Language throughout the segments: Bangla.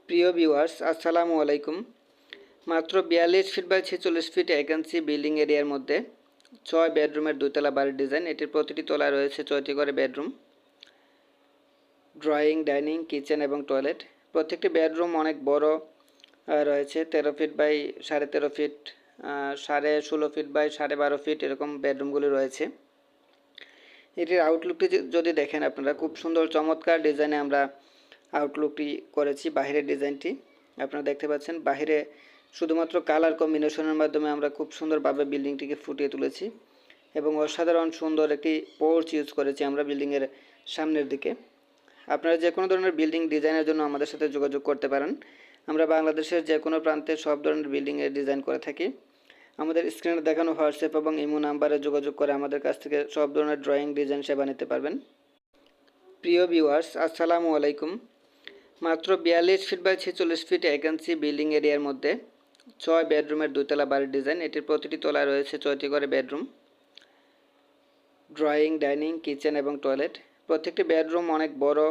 প্রিয় ভিউয়ার্স, আসসালামু আলাইকুম। মাত্র 42 ফিট বাই 46 ফিট একান্সি বিল্ডিং এরিয়ার মধ্যে 6 বেডরুমের দুতলা বাড়ির ডিজাইন। এটির প্রতিটি তলায় রয়েছে 6টি করে বেডরুম, ড্রয়িং, ডাইনিং, কিচেন এবং টয়লেট। প্রত্যেকটি বেডরুম অনেক বড় রয়েছে। 13 feet by 13.5 feet, 16.5 feet by 12.5 feet এরকম বেডরুমগুলি রয়েছে। এটির আউটলুকটি যদি দেখেন আপনারা, খুব সুন্দর চমৎকার ডিজাইনে আমরা আউটলুকটি করেছি। বাহিরের ডিজাইনটি আপনারা দেখতে পাচ্ছেন। বাহিরে শুধুমাত্র কালার কম্বিনেশনের মাধ্যমে আমরা খুব সুন্দরভাবে বিল্ডিংটিকে ফুটিয়ে তুলেছি এবং অসাধারণ সুন্দর একটি পোর্চ ইউজ করেছি আমরা বিল্ডিংয়ের সামনের দিকে। আপনারা যে কোনো ধরনের বিল্ডিং ডিজাইনের জন্য আমাদের সাথে যোগাযোগ করতে পারেন। আমরা বাংলাদেশের যে কোনো প্রান্তে সব ধরনের বিল্ডিংয়ের ডিজাইন করে থাকি। আমাদের স্ক্রিনে দেখানো হোয়াটসঅ্যাপ এবং ইমো নাম্বারে যোগাযোগ করে আমাদের কাছ থেকে সব ধরনের ড্রয়িং ডিজাইন সেবা নিতে পারবেন। প্রিয় ভিউয়ার্স, আসসালামু আলাইকুম। মাত্র 42 ফিট বাই 46 ফিট একান্সি বিল্ডিং এরিয়ার মধ্যে 6 বেডরুমের দুতলা বাড়ির ডিজাইন। এটির প্রতিটি তলায় রয়েছে 6টি করে বেডরুম, ড্রয়িং, ডাইনিং, কিচেন এবং টয়লেট। প্রত্যেকটি বেডরুম অনেক বড়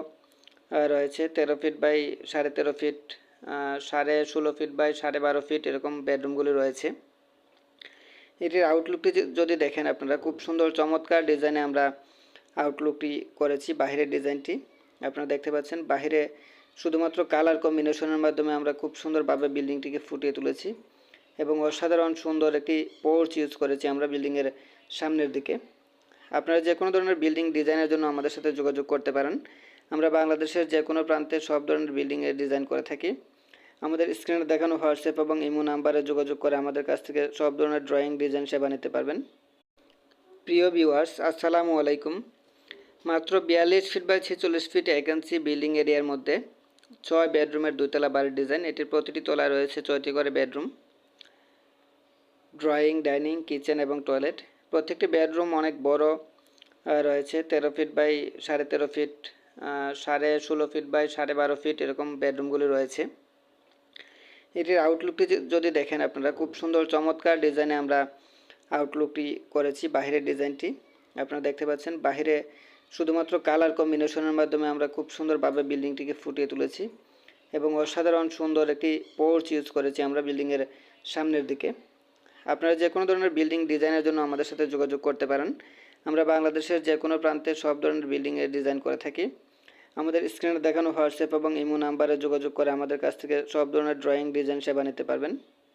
রয়েছে। 13 feet by 13.5 feet, 16.5 feet by 12.5 feet এরকম বেডরুমগুলি রয়েছে। এটির আউটলুকটি যদি দেখেন আপনারা, খুব সুন্দর চমৎকার ডিজাইনে আমরা আউটলুকটি করেছি। বাহিরের ডিজাইনটি আপনারা দেখতে পাচ্ছেন। বাহিরে শুধুমাত্র কালার কম্বিনেশনের মাধ্যমে আমরা খুব সুন্দরভাবে বিল্ডিংটিকে ফুটিয়ে তুলেছি এবং অসাধারণ সুন্দর একটি পোর্চ ইউজ করেছি আমরা বিল্ডিংয়ের সামনের দিকে। আপনারা যে কোনো ধরনের বিল্ডিং ডিজাইনের জন্য আমাদের সাথে যোগাযোগ করতে পারেন। আমরা বাংলাদেশের যে কোনো প্রান্তে সব ধরনের বিল্ডিংয়ের ডিজাইন করে থাকি। আমাদের স্ক্রিনে দেখানো হোয়াটসঅ্যাপ এবং ইমো নাম্বারে যোগাযোগ করে আমাদের কাছ থেকে সব ধরনের ড্রয়িং ডিজাইন সেবা নিতে পারবেন। প্রিয় ভিউয়ার্স, আসসালামু আলাইকুম। মাত্র 42 ফিট বাই 46 ফিট একান্সি বিল্ডিং এরিয়ার মধ্যে 6 বেডরুমের দুতলা বাড়ির ডিজাইন। এটির প্রতিটি তলায় রয়েছে 6টি করে বেডরুম, ড্রয়িং, ডাইনিং, কিচেন এবং টয়লেট। প্রত্যেকটি বেডরুম অনেক বড় রয়েছে। 13 feet by 13.5 feet, 16.5 feet by 12.5 feet এরকম বেডরুমগুলি রয়েছে। এটির আউটলুকটি যদি দেখেন আপনারা, খুব সুন্দর চমৎকার ডিজাইনে আমরা আউটলুকটি করেছি। বাহিরের ডিজাইনটি আপনারা দেখতে পাচ্ছেন। বাহিরে শুধুমাত্র কালার কম্বিনেশনের মাধ্যমে আমরা খুব সুন্দরভাবে বিল্ডিংটিকে ফুটিয়ে তুলেছি এবং অসাধারণ সুন্দর একটি পোর্চ ইউজ করেছি আমরা বিল্ডিংয়ের সামনের দিকে। আপনারা যে কোনো ধরনের বিল্ডিং ডিজাইনের জন্য আমাদের সাথে যোগাযোগ করতে পারেন। আমরা বাংলাদেশের যে কোনো প্রান্তে সব ধরনের বিল্ডিংয়ের ডিজাইন করে থাকি। আমাদের স্ক্রিনে দেখানো হোয়াটসঅ্যাপ এবং ইমো নাম্বারে যোগাযোগ করে আমাদের কাছ থেকে সব ধরনের ড্রয়িং ডিজাইন সেবা নিতে পারবেন।